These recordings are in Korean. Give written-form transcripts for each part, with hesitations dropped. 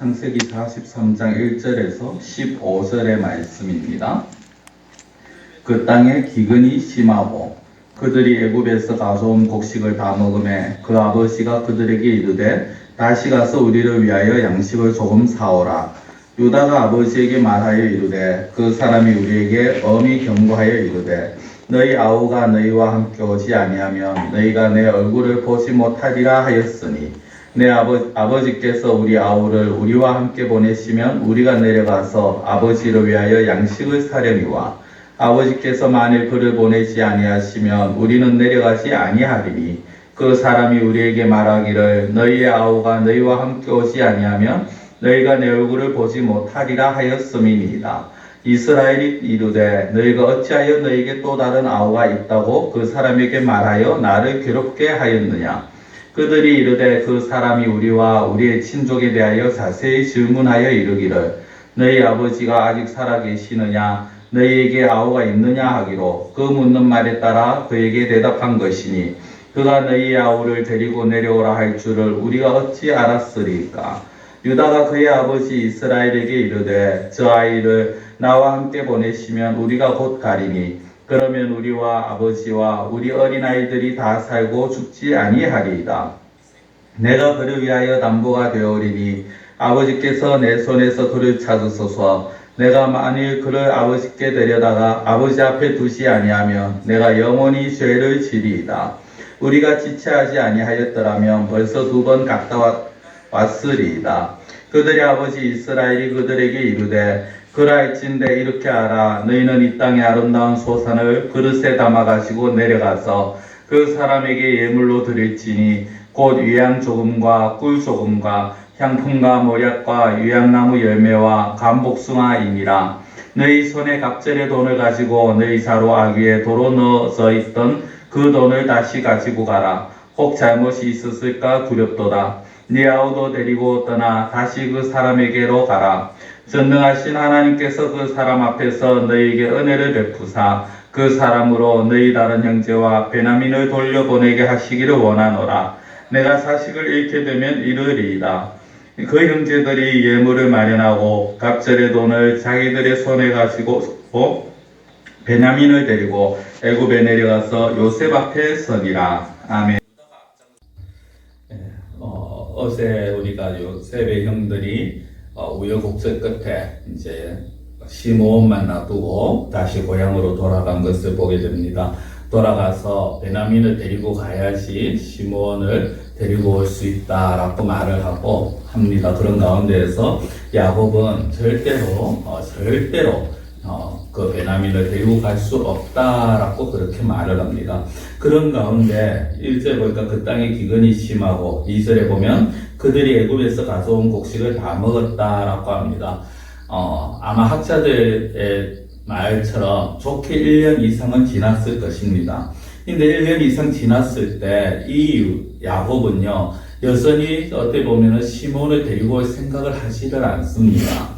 창세기 43장 1절에서 15절의 말씀입니다. 그 땅에 기근이 심하고 그들이 애굽에서 가져온 곡식을 다 먹음에 그 아버지가 그들에게 이르되 다시 가서 우리를 위하여 양식을 조금 사오라. 유다가 아버지에게 말하여 이르되 그 사람이 우리에게 엄히 경고하여 이르되 너희 아우가 너희와 함께 오지 아니하면 너희가 내 얼굴을 보지 못하리라 하였으니 내 아버지께서 우리 아우를 우리와 함께 보내시면 우리가 내려가서 아버지를 위하여 양식을 사려니와 아버지께서 만일 그를 보내지 아니하시면 우리는 내려가지 아니하리니 그 사람이 우리에게 말하기를 너희의 아우가 너희와 함께 오지 아니하면 너희가 내 얼굴을 보지 못하리라 하였음이니이다. 이스라엘이 이르되 너희가 어찌하여 너희에게 또 다른 아우가 있다고 그 사람에게 말하여 나를 괴롭게 하였느냐. 그들이 이르되 그 사람이 우리와 우리의 친족에 대하여 자세히 질문하여 이르기를 너희 아버지가 아직 살아계시느냐 너희에게 아우가 있느냐 하기로 그 묻는 말에 따라 그에게 대답한 것이니 그가 너희의 아우를 데리고 내려오라 할 줄을 우리가 어찌 알았으리까. 유다가 그의 아버지 이스라엘에게 이르되 저 아이를 나와 함께 보내시면 우리가 곧 가리니 그러면 우리와 아버지와 우리 어린아이들이 다 살고 죽지 아니하리이다. 내가 그를 위하여 담보가 되어오리니 아버지께서 내 손에서 그를 찾으소서. 내가 만일 그를 아버지께 데려다가 아버지 앞에 두지 아니하면 내가 영원히 죄를 지리이다. 우리가 지체하지 아니하였더라면 벌써 2번 갔다 왔으리이다. 그들의 아버지 이스라엘이 그들에게 이르되 그라할진대 이렇게 하라. 너희는 이 땅의 아름다운 소산을 그릇에 담아 가지고 내려가서 그 사람에게 예물로 드릴지니 곧 유향 조금과 꿀 조금과 향품과 모략과 유향나무 열매와 감복숭아이니라. 너희 손에 갑절의 돈을 가지고 너희 자루 아귀에 도로 넣어져 있던 그 돈을 다시 가지고 가라. 혹 잘못이 있었을까 두렵도다. 네 아우도 데리고 떠나 다시 그 사람에게로 가라. 전능하신 하나님께서 그 사람 앞에서 너희에게 은혜를 베푸사 그 사람으로 너희 다른 형제와 베냐민을 돌려보내게 하시기를 원하노라. 내가 자식을 잃게 되면 이르리이다. 그 형제들이 예물을 마련하고 갑절의 돈을 자기들의 손에 가지고 베냐민을 데리고 애굽에 내려가서 요셉 앞에 서니라. 아멘. 어제 우리가 요셉의 형들이 우여곡절 끝에 이제 시므온만 놔두고 다시 고향으로 돌아간 것을 보게 됩니다. 돌아가서 베냐민을 데리고 가야지 시므온을 데리고 올 수 있다라고 말을 하고 합니다. 그런 가운데에서 야곱은 절대로 그 베냐민을 데리고 갈 수 없다라고 그렇게 말을 합니다. 그런 가운데 1절에 보니까 그 땅에 기근이 심하고 2절에 보면 그들이 애굽에서 가져온 곡식을 다 먹었다라고 합니다. 아마 학자들의 말처럼 좋게 1년 이상은 지났을 것입니다. 근데 1년 이상 지났을 때 이 야곱은요 여전히 어떻게 보면은 시몬을 데리고 올 생각을 하지를 않습니다.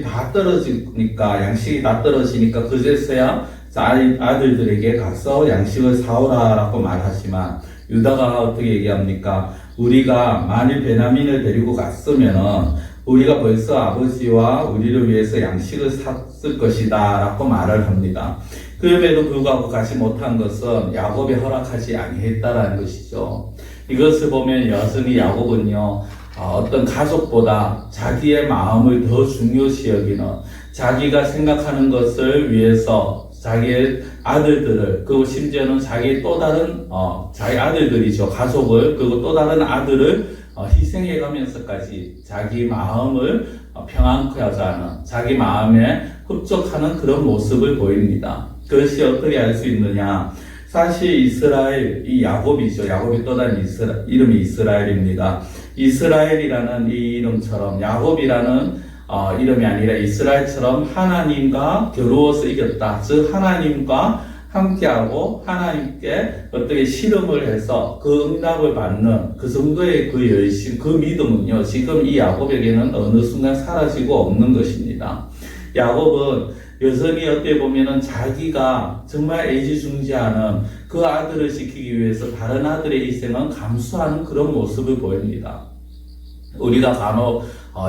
다 떨어지니까 양식이 다 떨어지니까 그제서야 아들들에게 가서 양식을 사오라라고 말하지만 유다가 어떻게 얘기합니까? 우리가 만일 베냐민을 데리고 갔으면은 우리가 벌써 아버지와 우리를 위해서 양식을 샀을 것이다 라고 말을 합니다. 그럼에도 불구하고 가지 못한 것은 야곱이 허락하지 아니했다라는 것이죠. 이것을 보면 여전히 야곱은요 어떤 가족보다 자기의 마음을 더 중요시 여기는 자기가 생각하는 것을 위해서 자기의 아들들을 그리고 심지어는 자기 또 다른 자기 아들들이죠 가족을 그리고 또 다른 아들을 희생해 가면서까지 자기 마음을 평안케 하자는 자기 마음에 흡족하는 그런 모습을 보입니다. 그것이 어떻게 알 수 있느냐? 사실 이스라엘, 이 야곱이죠. 야곱이 또 다른 이름이 이스라엘입니다. 이스라엘이라는 이 이름처럼 야곱이라는 이름이 아니라 이스라엘처럼 하나님과 겨루어서 이겼다. 즉 하나님과 함께하고 하나님께 어떻게 실험을 해서 그 응답을 받는 그 정도의 그 열심, 그 믿음은요 지금 이 야곱에게는 어느 순간 사라지고 없는 것입니다. 야곱은 여전히 어떻게 보면은 자기가 정말 애지중지하는 그 아들을 지키기 위해서 다른 아들의 희생은 감수하는 그런 모습을 보입니다. 우리가 간혹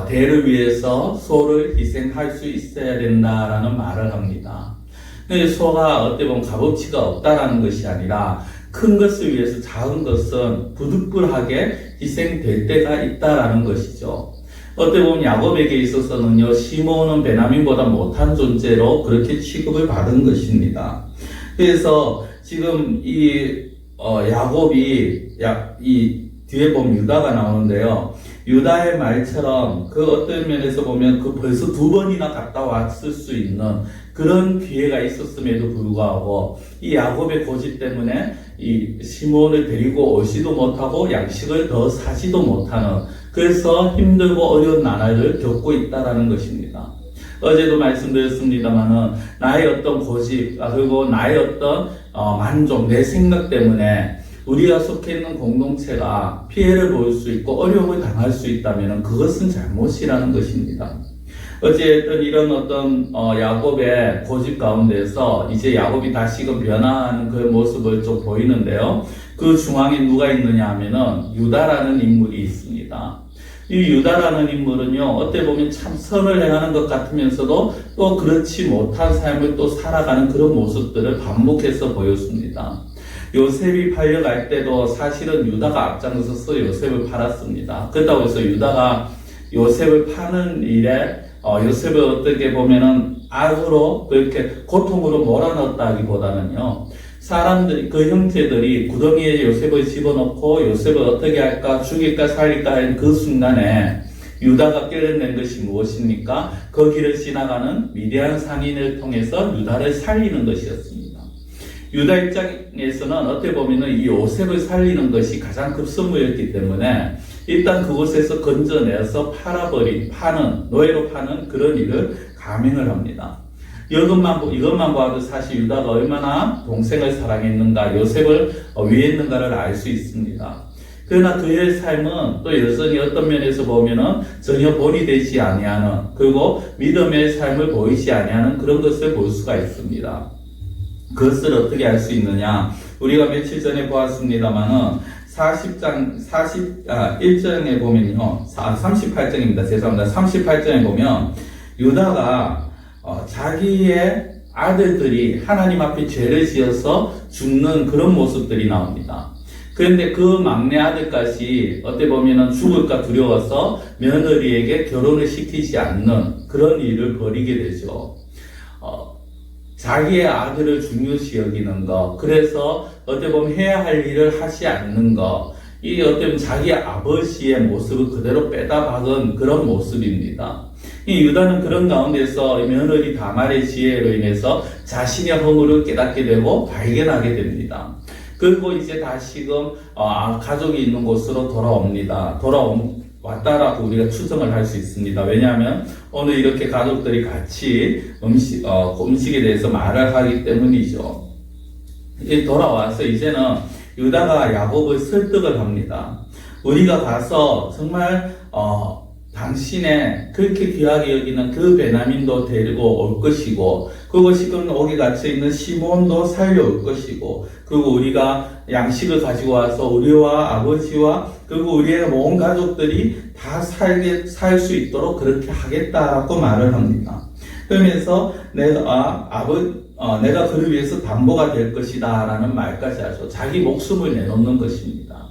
대를 위해서 소를 희생할 수 있어야 된다라는 말을 합니다. 근데 소가 어떻게 보면 값어치가 없다라는 것이 아니라 큰 것을 위해서 작은 것은 부득불하게 희생될 때가 있다라는 것이죠. 어떻게 보면 야곱에게 있어서는요, 시몬은 베냐민보다 못한 존재로 그렇게 취급을 받은 것입니다. 그래서 지금 야곱이 이 뒤에 보면 유다가 나오는데요. 유다의 말처럼 그 어떤 면에서 보면 그 벌써 2번이나 갔다 왔을 수 있는 그런 기회가 있었음에도 불구하고 이 야곱의 고집 때문에 이 시몬을 데리고 오지도 못하고 양식을 더 사지도 못하는, 그래서 힘들고 어려운 나날을 겪고 있다라는 것입니다. 어제도 말씀드렸습니다만은 나의 어떤 고집, 그리고 나의 어떤 만족, 내 생각 때문에 우리가 속해 있는 공동체가 피해를 볼 수 있고 어려움을 당할 수 있다면 그것은 잘못이라는 것입니다. 어쨌든 이런 어떤 야곱의 고집 가운데서 이제 야곱이 다시금 변화하는 그 모습을 좀 보이는데요. 그 중앙에 누가 있느냐 하면은 유다라는 인물이 있습니다. 이 유다라는 인물은요, 어떻게 보면 참 선을 행하는 것 같으면서도 또 그렇지 못한 삶을 또 살아가는 그런 모습들을 반복해서 보였습니다. 요셉이 팔려갈 때도 사실은 유다가 앞장서서 요셉을 팔았습니다. 그렇다고 해서 유다가 요셉을 파는 일에 요셉을 어떻게 보면은 악으로 그렇게 고통으로 몰아넣었다기보다는요, 사람들이, 그 형제들이 구덩이에 요셉을 집어넣고 요셉을 어떻게 할까, 죽일까 살릴까 하는 그 순간에 유다가 깨어낸 것이 무엇입니까? 그 길을 지나가는 미디안 상인을 통해서 유다를 살리는 것이었습니다. 유다 입장에서는 어떻게 보면은 이 요셉을 살리는 것이 가장 급선무였기 때문에 일단 그곳에서 건져내서 노예로 파는 그런 일을 감행을 합니다. 이것만 봐도 사실 유다가 얼마나 동생을 사랑했는가, 요셉을 위했는가를 알 수 있습니다. 그러나 그의 삶은 또 여전히 어떤 면에서 보면은 전혀 본이 되지 아니하는, 그리고 믿음의 삶을 보이지 아니하는 그런 것을 볼 수가 있습니다. 그것을 어떻게 알 수 있느냐? 우리가 며칠 전에 보았습니다만은 1장에 보면요. 38장입니다. 죄송합니다. 38장에 보면 유다가 자기의 아들들이 하나님 앞에 죄를 지어서 죽는 그런 모습들이 나옵니다. 그런데 그 막내 아들까지 어떻게 보면은 죽을까 두려워서 며느리에게 결혼을 시키지 않는 그런 일을 벌이게 되죠. 자기의 아들을 중요시 여기는 것, 그래서 어떻게 보면 해야 할 일을 하지 않는 것, 이 어떻게 보면 자기 아버지의 모습을 그대로 빼다 박은 그런 모습입니다. 이 유다는 그런 가운데서 며느리 다말의 지혜로 인해서 자신의 허물을 깨닫게 되고 발견하게 됩니다. 그리고 이제 다시금 가족이 있는 곳으로 돌아옵니다. 왔다라고 우리가 추정을 할 수 있습니다. 왜냐하면 오늘 이렇게 가족들이 같이 음식에 대해서 말을 하기 때문이죠. 돌아와서 이제는 유다가 야곱을 설득을 합니다. 우리가 가서 정말 당신의 그렇게 귀하게 여기는 그 베냐민도 데리고 올 것이고, 그리고 지금 옥에 갇혀있는 시몬도 살려올 것이고, 그리고 우리가 양식을 가지고 와서 우리와 아버지와 그리고 우리의 모든 가족들이 다 살 수 있도록 그렇게 하겠다라고 말을 합니다. 그러면서 내가 그를 위해서 담보가 될 것이다 라는 말까지 하죠. 자기 목숨을 내놓는 것입니다.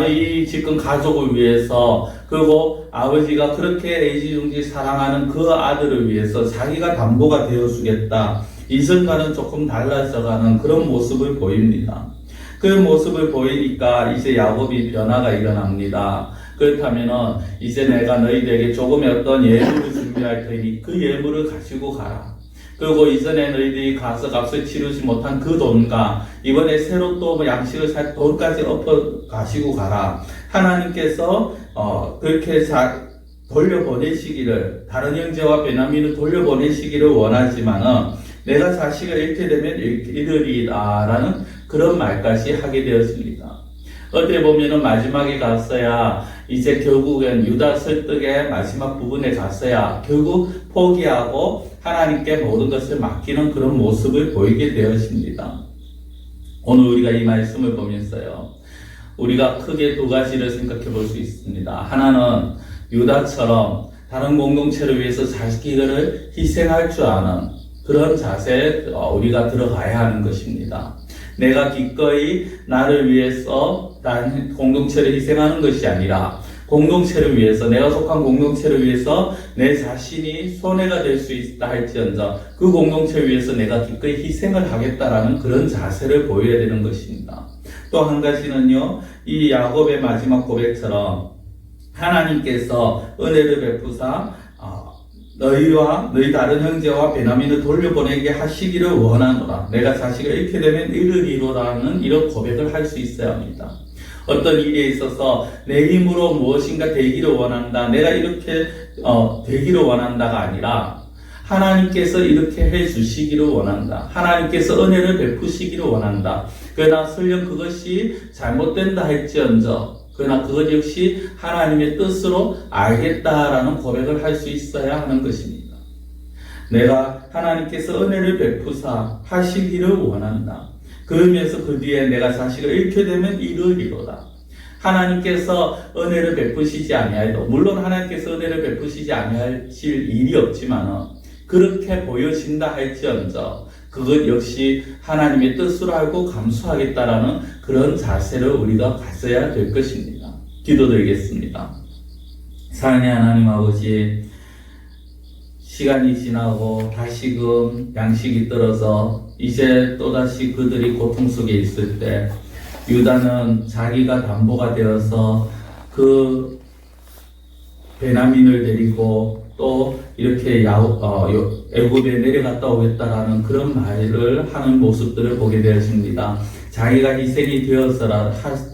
이 지금 가족을 위해서, 그리고 아버지가 그렇게 애지중지 사랑하는 그 아들을 위해서 자기가 담보가 되어주겠다. 이전과는 조금 달라져가는 그런 모습을 보입니다. 그 모습을 보이니까 이제 야곱이 변화가 일어납니다. 그렇다면은 이제 내가 너희들에게 조금의 어떤 예물을 준비할 테니 그 예물을 가지고 가라. 그리고 이전에 너희들이 가서 값을 치르지 못한 그 돈과 이번에 새로 또 양식을 살 돈까지 엎어 가시고 가라. 하나님께서 그렇게 돌려보내시기를, 다른 형제와 베냐민을 돌려보내시기를 원하지만은 내가 자식을 잃게 되면 잃으리라라는 그런 말까지 하게 되었습니다. 어떻게 보면은 마지막에 갔어야 이제 결국엔 유다 설득의 마지막 부분에 갔어야 결국 포기하고 하나님께 모든 것을 맡기는 그런 모습을 보이게 되었습니다. 오늘 우리가 이 말씀을 보면서요, 우리가 크게 두 가지를 생각해 볼 수 있습니다. 하나는 유다처럼 다른 공동체를 위해서 자기를 희생할 줄 아는 그런 자세에 우리가 들어가야 하는 것입니다. 내가 기꺼이 나를 위해서 다른 공동체를 희생하는 것이 아니라 공동체를 위해서, 내가 속한 공동체를 위해서 내 자신이 손해가 될 수 있다 할지언정 그 공동체를 위해서 내가 기꺼이 희생을 하겠다라는 그런 자세를 보여야 되는 것입니다. 또 한 가지는요, 이 야곱의 마지막 고백처럼 하나님께서 은혜를 베푸사 너희와 너희 다른 형제와 베냐민을 돌려보내게 하시기를 원하노라. 내가 자식을 잃게 되면 이르리로라는 이런 고백을 할 수 있어야 합니다. 어떤 일에 있어서 내 힘으로 무엇인가 되기를 원한다, 내가 이렇게 되기를 원한다가 아니라 하나님께서 이렇게 해주시기를 원한다, 하나님께서 은혜를 베푸시기를 원한다. 그러나 설령 그것이 잘못된다 할지언정 그러나 그것 역시 하나님의 뜻으로 알겠다라는 고백을 할 수 있어야 하는 것입니다. 내가 하나님께서 은혜를 베푸사 하시기를 원한다. 그러면서 그 뒤에 내가 자식을 잃게 되면 이르리로다. 하나님께서 은혜를 베푸시지 아니하여도, 물론 하나님께서 은혜를 베푸시지 아니하실 일이 없지만 그렇게 보여진다 할지언정 그것 역시 하나님의 뜻으로 알고 감수하겠다라는 그런 자세를 우리가 가져야 될 것입니다. 기도드리겠습니다. 사랑의 하나님 아버지, 시간이 지나고 다시금 양식이 떨어져 이제 또다시 그들이 고통 속에 있을 때 유다는 자기가 담보가 되어서 그 베냐민을 데리고 또 이렇게 애굽에 내려갔다 오겠다라는 그런 말을 하는 모습들을 보게 되었습니다. 자기가 희생이 되어서라,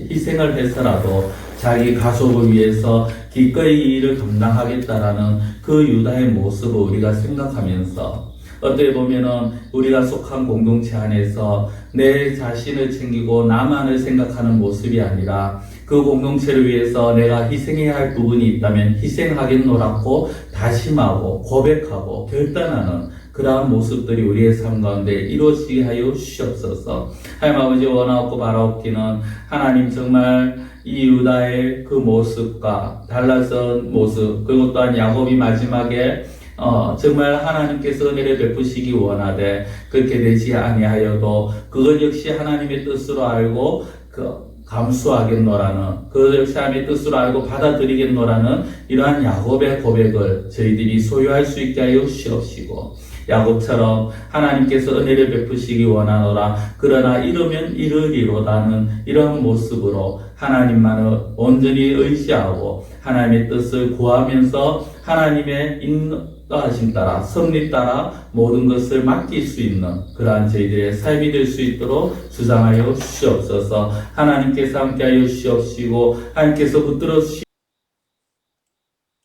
희생을 해서라도 자기 가족을 위해서 기꺼이 이 일을 감당하겠다라는 그 유다의 모습을 우리가 생각하면서 어떻게 보면은 우리가 속한 공동체 안에서 내 자신을 챙기고 나만을 생각하는 모습이 아니라 그 공동체를 위해서 내가 희생해야 할 부분이 있다면 희생하겠노라고 다짐하고 고백하고 결단하는 그러한 모습들이 우리의 삶 가운데 이루어지게 하여 주시옵소서. 하나님 아버지, 원하옵고 바라옵기는 하나님 정말 이 유다의 그 모습과 달라진 모습, 그리고 또한 야곱이 마지막에 정말 하나님께서 은혜를 베푸시기 원하되 그렇게 되지 아니하여도 그것 역시 하나님의 뜻으로 알고 감수하겠노라는, 그 역시 하나님의 뜻으로 알고 받아들이겠노라는 이러한 야곱의 고백을 저희들이 소유할 수 있게 하여 주시옵시고, 야곱처럼 하나님께서 은혜를 베푸시기 원하노라, 그러나 이르면 이르리로다는 이런 모습으로 하나님만을 온전히 의지하고 하나님의 뜻을 구하면서 하나님의 인도하심 따라, 섭리 따라 모든 것을 맡길 수 있는 그러한 저희들의 삶이 될 수 있도록 주장하여 주시옵소서. 하나님께서 함께하여 주시옵시고 하나님께서 붙들어 주시